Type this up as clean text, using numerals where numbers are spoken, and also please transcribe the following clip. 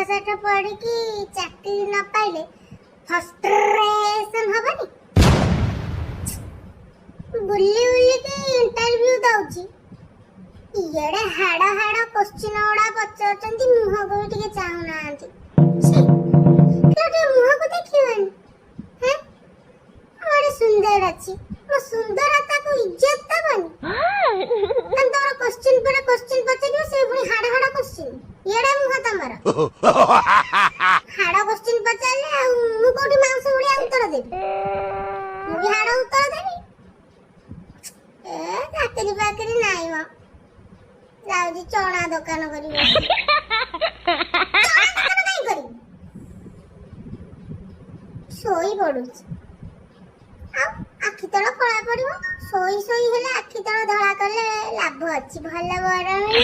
साठ पढ़ी कि चाकरी न पाइले फ्रस्ट्रेशन हबनी बुल्ली बुल्ली के इंटरव्यू दउची इएडे हाड़ा हाड़ा क्वेश्चन ओडा पचारचंती मुह को भी टिके चाहू नांती केटे मुह को देखिबन हैं बड़ी सुंदर अछि मो सुंदरता को इज्जत दबनी तोर क्वेश्चन पर क्वेश्चन पचारियो से पुनी हाड़ा हाड़ा क्वेश्चन येडा मुह तमरा हाड़ा क्वेश्चन पचारले मु कोठी मांस उड़िया उत्तर देबी मु भी हाड़ा उत्तर देबी ए चाकरी बाकरी नाही म जाउजी चना दुकान करी चना दुकान नहीं करी सोई पडुची आखि तଳ କଳା ପଡିବ सोई सोई हेले आखि तଳ धଳा कले लाभ अछि भल बरणी